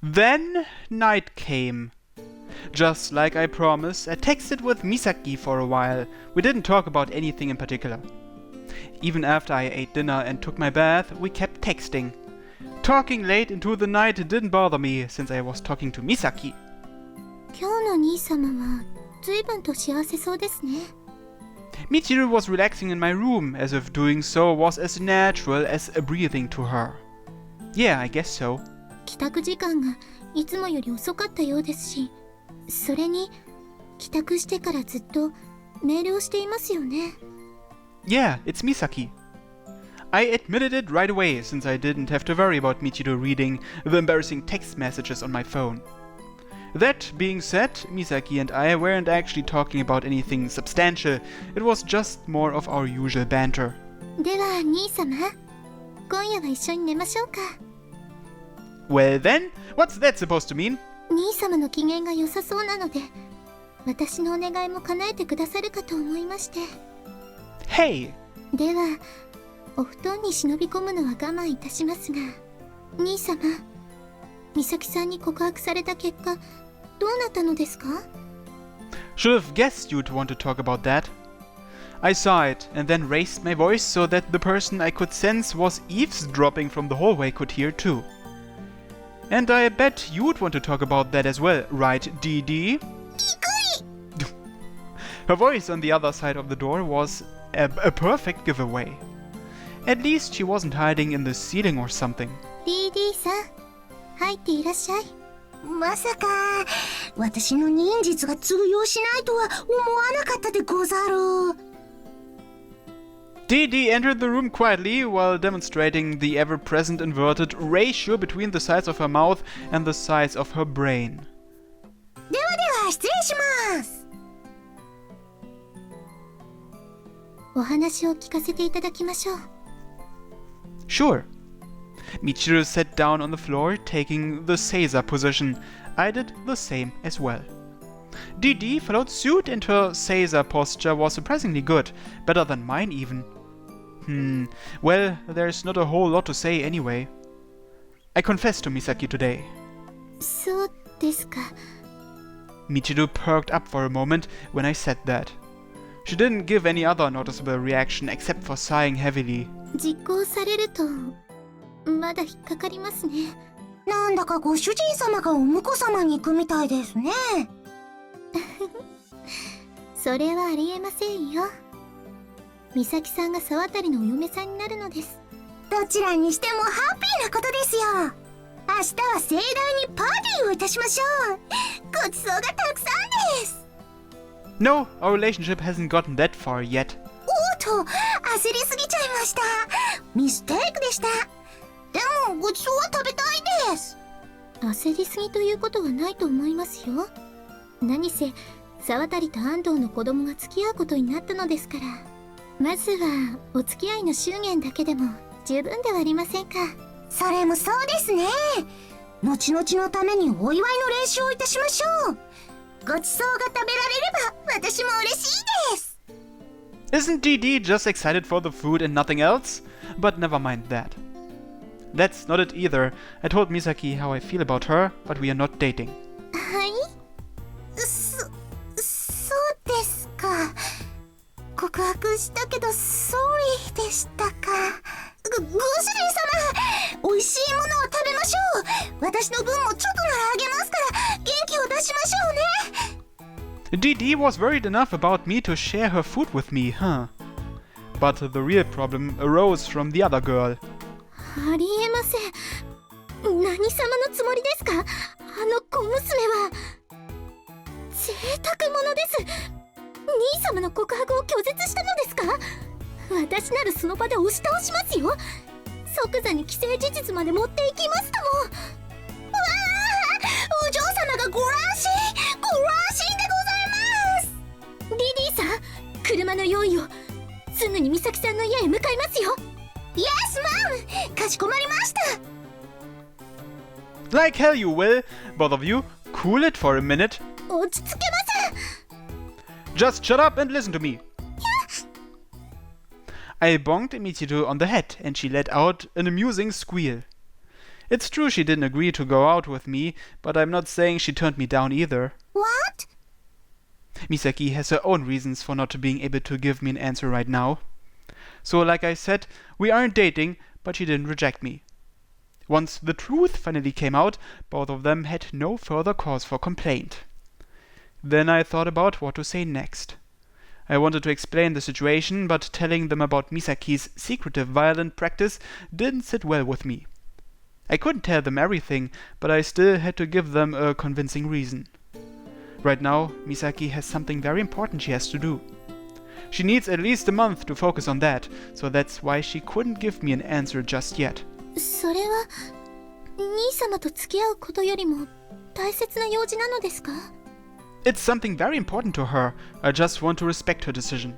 Then night came. Just like I promised, I texted with Misaki for a while. We didn't talk about anything in particular. Even after I ate dinner and took my bath, we kept texting. Talking late into the night didn't bother me, since I was talking to Misaki. 今日の兄様は随分と幸せそうですね。Michiru was relaxing in my room, as if doing so was as natural as breathing to her. Yeah, I guess so. 帰宅時間がいつもより遅かったようですし、それに帰宅してからずっとメールをしていますよね。Yeah, it's Misaki. I admitted it right away, since I didn't have to worry about Michiru reading the embarrassing text messages on my phone. That being said, Misaki and I weren't actually talking about anything substantial. It was just more of our usual banter. では兄様、今夜は一緒に寝ましょうか。Well then, what's that supposed to mean? 兄様の機嫌が良さそうなので、私のお願いも叶えてくださるかと思いまして。Hey! では、お布団に忍び込むのは我慢いたしますが、兄様、美咲さんに告白された結果、どうなったのですか？ Should have guessed you'd want to talk about that. I saw it and then raised my voice so that the person I could sense was eavesdropping from the hallway could hear too. And I bet you'd want to talk about that as well, right, DD? Her voice on the other side of the door was a perfect giveaway. At least she wasn't hiding in the ceiling or something. DD さん、入っていらっしゃい。まさか、私の忍術が通用しないとは思わなかったでござる。DD entered the room quietly while demonstrating the ever-present inverted ratio between the size of her mouth and the size of her brain. ではでは失礼します。お話を聞かせていただきましょう。Sure. Michiru sat down on the floor, taking the Seiza position. I did the same as well. DD followed suit and her Seiza posture was surprisingly good, better than mine even. Well, there's not a whole lot to say anyway. I confessed to Misaki today. そうですか。Michiru perked up for a moment when I said that. She didn't give any other noticeable reaction except for sighing heavily. 実行されると、まだ引っかかりますね。なんだかご主人様がお婿様に行くみたいですね。それはありえませんよ。美咲さんが沢渡のお嫁さんになるのです。どちらにしてもハッピーなことですよ。明日は盛大にパーティーをいたしましょう。ごちそうがたくさんです。No, our relationship hasn't gotten that far yet. おっと、焦りすぎちゃいました。ミステイクでした。でもごちそうは食べたいです。焦りすぎということはないと思いますよ。何せ沢渡と安藤の子供が付き合うことになったのですから、まずはお付き合いの祝言だけでも十分ではありませんか。それもそうですね。後々のためにお祝いの練習をいたしましょう。ごちそうが食べられれば私も嬉しいです。 Isn't DD just excited for the food and nothing else? But never mind that. That's not it either. I told Misaki how I feel about her, but we are not dating. はい、そうですか。告白したけどソーリーでしたか。ご主人様、美味しいものを食べましょう。私の分もちょっとならあげますから元気を出しましょうね。DD was worried enough about me to share her food with me, huh? But the real problem arose from the other girl. ありえません。何様のつもりですか？あの小娘は贅沢者です。兄様の告白を拒絶したのですか？私ならその場で押し倒しますよ。即座に既成事実まで持っていきますとも。わあ、お嬢様がご乱心でございます。リリーさん、車の用意を。すぐに美咲さんの家へ向かいますよ。イエスマン、かしこまりました。 Like hell you will. Both of you, cool it for a minute. 落ち着けません。 Just shut up and listen to me. I bonked Michiru on the head and she let out an amusing squeal. It's true she didn't agree to go out with me, but I'm not saying she turned me down either. What? Misaki has her own reasons for not being able to give me an answer right now. So, like I said, we aren't dating, but she didn't reject me. Once the truth finally came out, both of them had no further cause for complaint. Then I thought about what to say next. I wanted to explain the situation, but telling them about Misaki's secretive violent practice didn't sit well with me. I couldn't tell them everything, but I still had to give them a convincing reason. Right now, Misaki has something very important she has to do. She needs at least a month to focus on that, so that's why she couldn't give me an answer just yet. それは兄様と付き合うことよりも大切な用事なのですか？ It's something very important to her. I just want to respect her decision.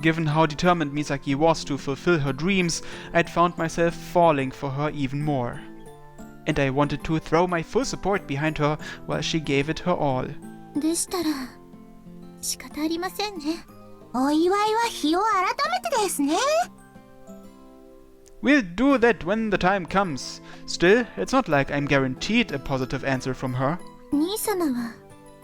Given how determined Misaki was to fulfill her dreams, I'd found myself falling for her even more. And I wanted to throw my full support behind her while she gave it her all. でしたら仕方ありませんね。お祝いは日を改めてですね。We'll do that when the time comes. Still, it's not like I'm guaranteed a positive answer from her. 兄様は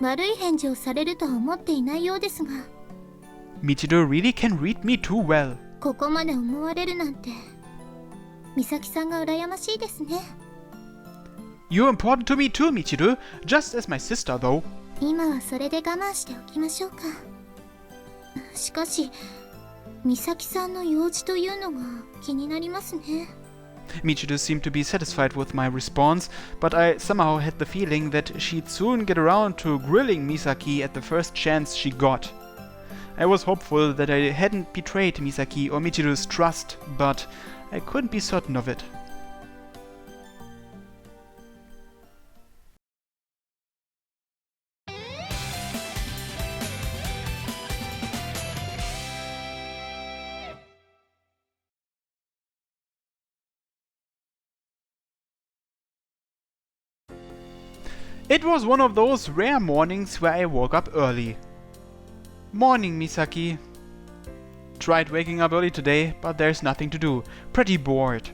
悪い返事をされるとは思っていないようですが。Michiru really can read me too well. ここまで思われるなんて美咲さんが羨ましいですね。 You're important to me too, Michiru. Just as my sister, though. 今はそれで我慢しておきましょうか。しかし美咲さんの用事というのが気になりますね。 Michiru seemed to be satisfied with my response, but I somehow had the feeling that she'd soon get around to grilling Misaki at the first chance she got. I was hopeful that I hadn't betrayed Misaki or Michiru's trust, but I couldn't be certain of it. It was one of those rare mornings where I woke up early. Morning, Misaki. Tried waking up early today, but there's nothing to do. Pretty bored.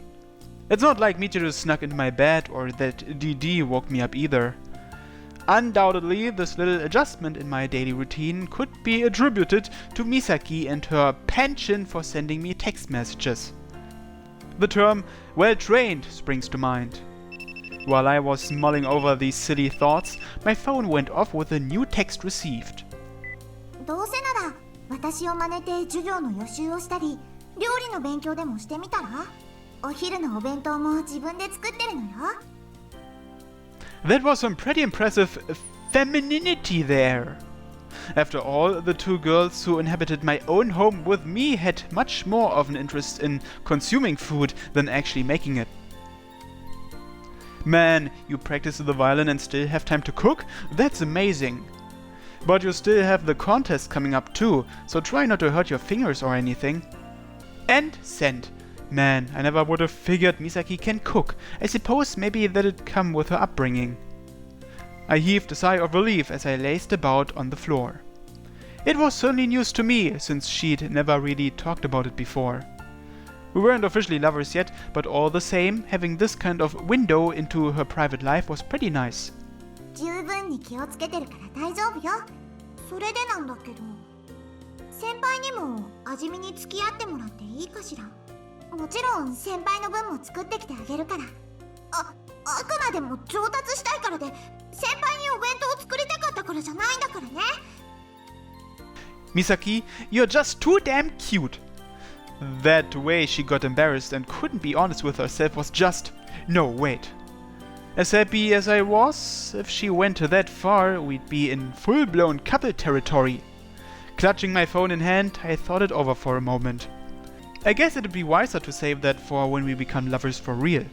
It's not like Michiru snuck into my bed or that DD woke me up either. Undoubtedly, this little adjustment in my daily routine could be attributed to Misaki and her penchant for sending me text messages. The term well-trained springs to mind. While I was mulling over these silly thoughts, my phone went off with a new text received. どうせなら私を真似て授業の予習をしたり、料理の勉強でもしてみたら？お昼のお弁当も自分で作ってるのよ。That was some pretty impressive femininity there. After all, the two girls who inhabited my own home with me had much more of an interest in consuming food than actually making it. Man, you practice the violin and still have time to cook? That's amazing. But you still have the contest coming up too, so try not to hurt your fingers or anything. And send. Man, I never would have figured Misaki can cook. I suppose maybe that'd come with her upbringing. I heaved a sigh of relief as I laced about on the floor. It was certainly news to me, since she'd never really talked about it before. We weren't officially lovers yet, but all the same, having this kind of window into her private life was pretty nice. 十分に気をつけてるから大丈夫よ。それでなんだけど、先輩にも味見に付き合ってもらっていいかしら。もちろん先輩の分も作ってきてあげるから。あくまでも上達したいからで、先輩にお弁当を作りたかったからじゃないんだからね。Misaki, you're just too damn cute. That way she got embarrassed and couldn't be honest with herself was just... No, wait. As happy as I was, if she went that far, we'd be in full-blown couple territory. Clutching my phone in hand, I thought it over for a moment. I guess it'd be wiser to save that for when we become lovers for real.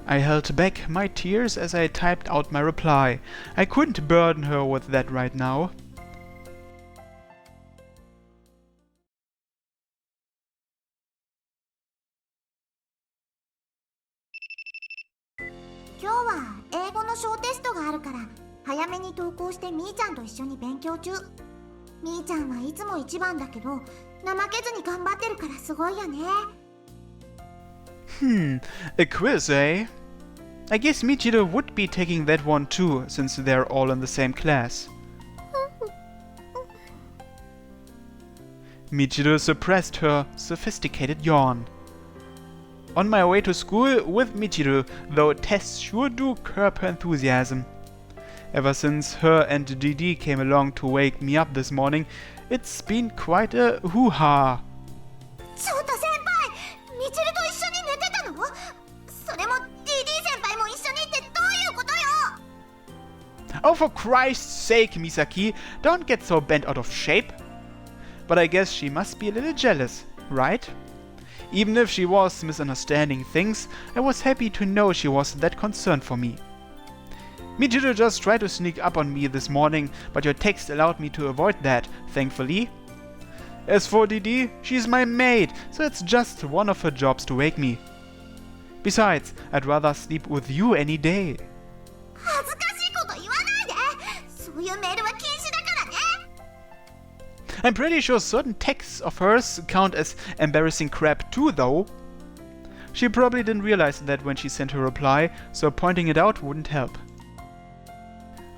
I held back my tears as I typed out my reply. I couldn't burden her with that right now. 今日は英語の小テストがあるから早めに登校してみーちゃんと一緒に勉強中。みーちゃんはいつも一番だけど怠けずに頑張ってるからすごいよね。A quiz, eh? I guess Michiru would be taking that one too, since they're all in the same class. Michiru suppressed her sophisticated yawn. On my way to school with Michiru, though tests sure do curb her enthusiasm. Ever since her and Didi came along to wake me up this morning, it's been quite a hoo-ha. ちょっと先輩、みちると一緒に寝てたの？それも DD 先輩も一緒にってどういうことよ？ Oh, for Christ's sake, Misaki, don't get so bent out of shape. But I guess she must be a little jealous, right? Even if she was misunderstanding things, I was happy to know she was that concerned for me. Michiru just tried to sneak up on me this morning, but your text allowed me to avoid that, thankfully. As for Didi, she's my maid, so it's just one of her jobs to wake me. Besides, I'd rather sleep with you any day. 恥ずかしいこと言わないで。そういうメールは禁止だからね。I'm pretty sure certain texts of hers count as embarrassing crap too, though. She probably didn't realize that when she sent her reply, so pointing it out wouldn't help.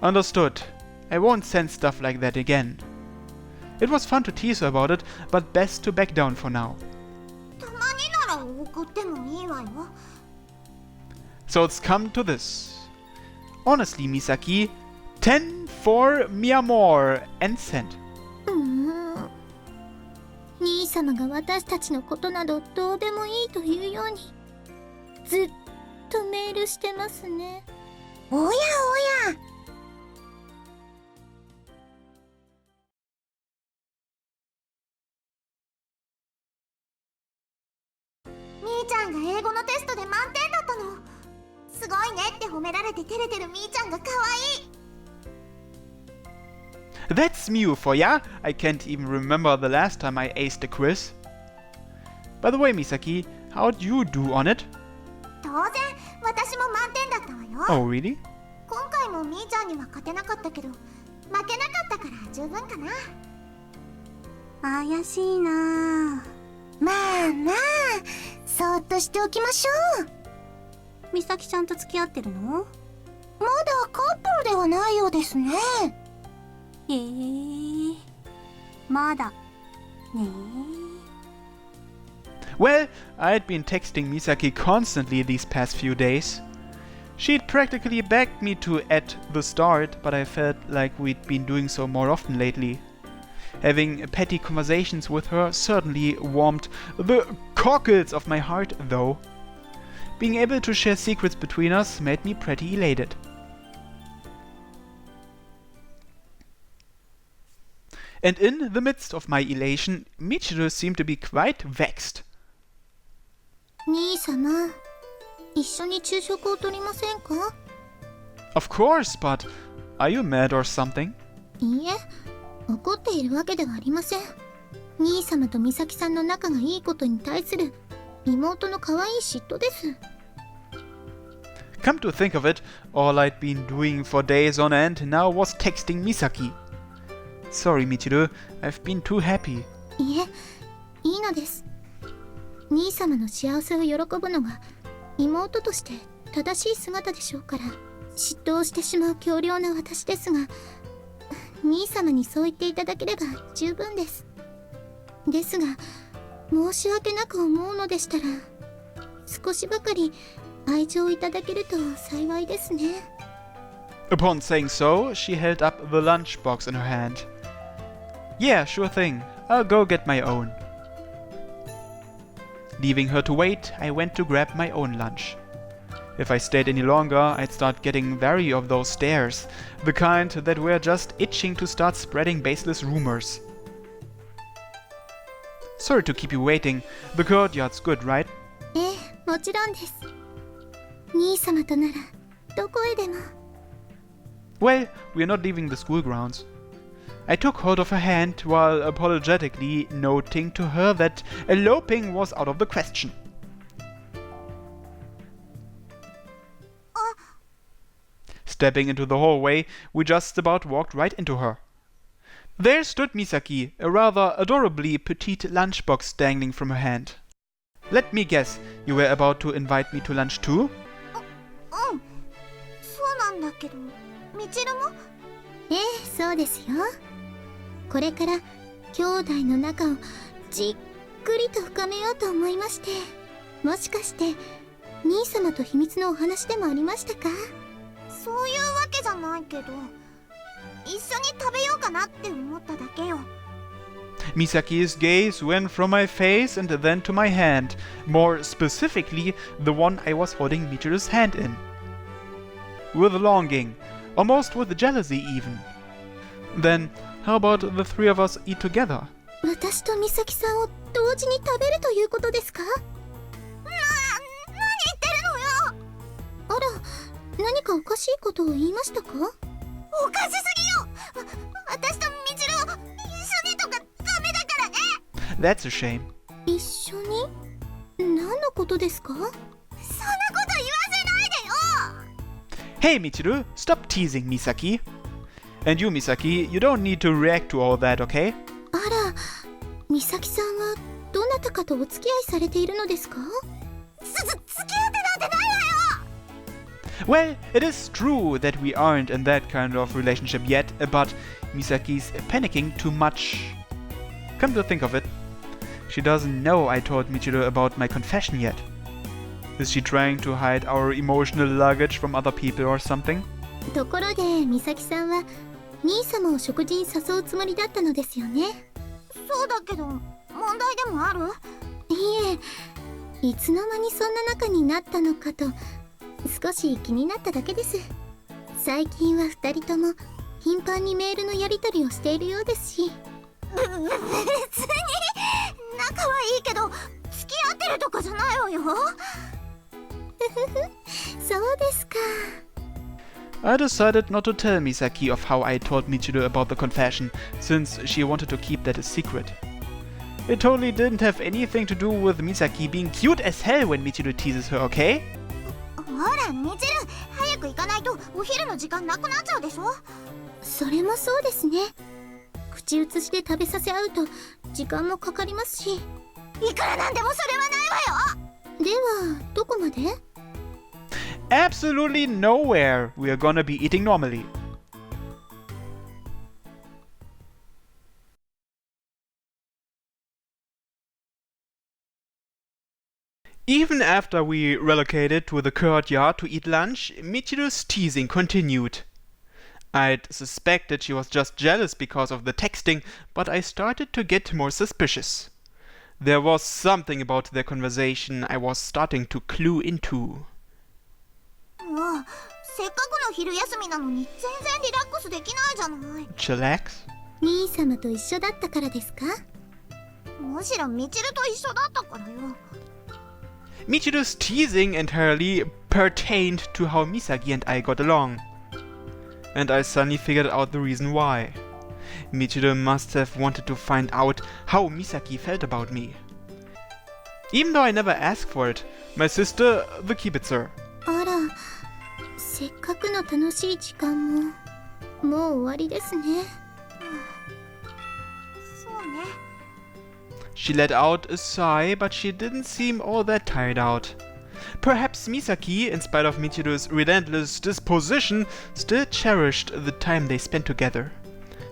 Understood. I won't send stuff like that again. It was fun to tease her about it, but best to back down for now. たまになら送ってもいいわよ。 So it's come to this. Honestly, Misaki, 10 for mi amor and sent. 兄様が私たちのことなどどうでもいいというようにずっとメールしてますね。おやおや。みーちゃんが英語のテストで満点だったの。すごいねって褒められて照れてるみーちゃんが可愛い。 That's Mew for ya! I can't even remember the last time I aced a quiz. By the way, Misaki, how'd you do on it? 当然、私も満点だったわよ。 Oh, really? 今回もみーちゃんには勝てなかったけど、負けなかったから十分かな。怪しいな。まあまあ、そーっとしておきましょう。美咲ちゃんと付き合ってるの？まだカップルではないようですね。まだね。 Well, I'd been texting Misaki constantly these past few days. She'd practically begged me to at the start, but I felt like we'd been doing so more often lately. Having petty conversations with her certainly warmed the cockles of my heart, though. Being able to share secrets between us made me pretty elated. And in the midst of my elation, Michiru seemed to be quite vexed. 兄様、一緒に昼食をとりませんか？ Of course, but are you mad or something? いいえ、怒っているわけではありません。兄様と美咲さんの仲がいいことに対する妹の可愛い嫉妬です。 Come to think of it, all I'd been doing for days on end now was texting Misaki. Sorry, Michiru, I've been too happy. いえ、いいのです。兄様の幸せを喜ぶのが妹として正しい姿でしょうから。嫉妬をしてしまう強量な私ですが、兄様にそう言っていただければ十分です。ですが、申し訳なく思うのでしたら、少しばかり愛情をいただけると幸いですね。 Upon saying so, she held up the lunchbox in her hand. Yeah, sure thing. I'll go get my own. Leaving her to wait, I went to grab my own lunch. If I stayed any longer, I'd start getting wary of those stares, the kind that were just itching to start spreading baseless rumors. Sorry to keep you waiting. The courtyard's good, right? ええ、もちろんです。兄様とならどこへでも。 Well, we're not leaving the school grounds. I took hold of her hand while apologetically noting to her that eloping was out of the question. Stepping into the hallway, we just about walked right into her. There stood Misaki, a rather adorably petite lunchbox dangling from her hand. Let me guess, you were about to invite me to lunch too? うん、そうなんだけど、みちるも？ええ、そうですよ。これから兄弟の仲をじっくりと深めようと思いまして。もしかして兄様と秘密のお話でもありましたか？そういうわけじゃないけど、一緒に食べようかなって思っただけよ。Misaki's gaze went from my face and then to my hand, more specifically, the one I was holding Michiru's hand in. With longing, almost with jealousy even. Then, how about the three of us eat together? 私と美咲さんを同時に食べるということですか？何言ってるのよ。あら、何かおかしいことを言いましたか？おかしすぎよ。私とみちるを一緒にとかダメだからね。 That's a shame. 一緒に？何のことですか？そんなこと言わせないでよ。 Hey Michiru, stop teasing Misaki. And you Misaki, you don't need to react to all that, okay? あら、美咲さんはどなたかとお付き合いされているのですか？付き合ってなんてないわよ。 Well, it is true that we aren't in that kind of relationship yet, but Misaki's panicking too much. Come to think of it, she doesn't know I told Michiru about my confession yet. Is she trying to hide our emotional luggage from other people or something? ところで美咲さんは兄様を食事に誘うつもりだったのですよね。そうだけど、問題でもある？いえ、いつの間にそんな仲になったのかと少し気になっただけです。最近は2人とも頻繁にメールのやり取りをしているようですし。別に仲はいいけど付き合ってるとかじゃないわよ。そうですか。I decided not to tell Misaki of how I told Michiru about the confession, since she wanted to keep that a secret. It totally didn't have anything to do with Misaki being cute as hell when Michiru teases her, okay? ほらみちる、早く行かないとお昼の時間なくなっちゃうでしょ。それもそうですね。口移しで食べさせ合うと時間もかかりますし。いくらなんでもそれはないわよ。ではどこまで？ Absolutely nowhere. We are gonna be eating normally. Even after we relocated to the courtyard to eat lunch, Michiru's teasing continued. I'd suspected she was just jealous because of the texting, but I started to get more suspicious. There was something about their conversation I was starting to clue into. もうせっかくの昼休みなのに全然リラックスできないじゃない。 Chillax? 兄様と一緒だったからですか？むしろみちると一緒だったからよ。 Michiru's teasing entirely pertained to how Misaki and I got along. And I suddenly figured out the reason why. Michiru must have wanted to find out how Misaki felt about me. Even though I never asked for it, my sister, the Kibitzer. あら、せっかくの楽しい時間ももう終わりですね。そうね。 She let out a sigh, but she didn't seem all that tired out. Perhaps Misaki, in spite of Michiru's relentless disposition, still cherished the time they spent together.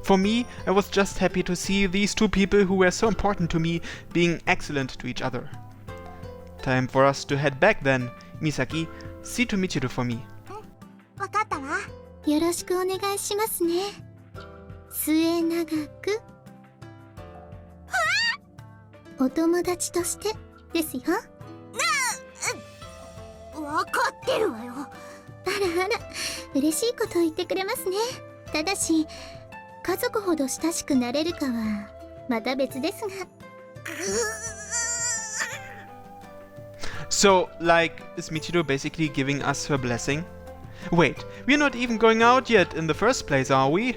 For me, I was just happy to see these two people who were so important to me being excellent to each other. Time for us to head back then. Misaki, see to Michiru for me. わかったわ。よろしくお願いしますね。末永く。お友達としてですよ。わかってるわよ。あらあら、嬉しいこと言ってくれますね。ただし、家族ほど親しくなれるかはまた別ですが。So, like, is Michiru basically giving us her blessing? Wait, we're not even going out yet in the first place, are we?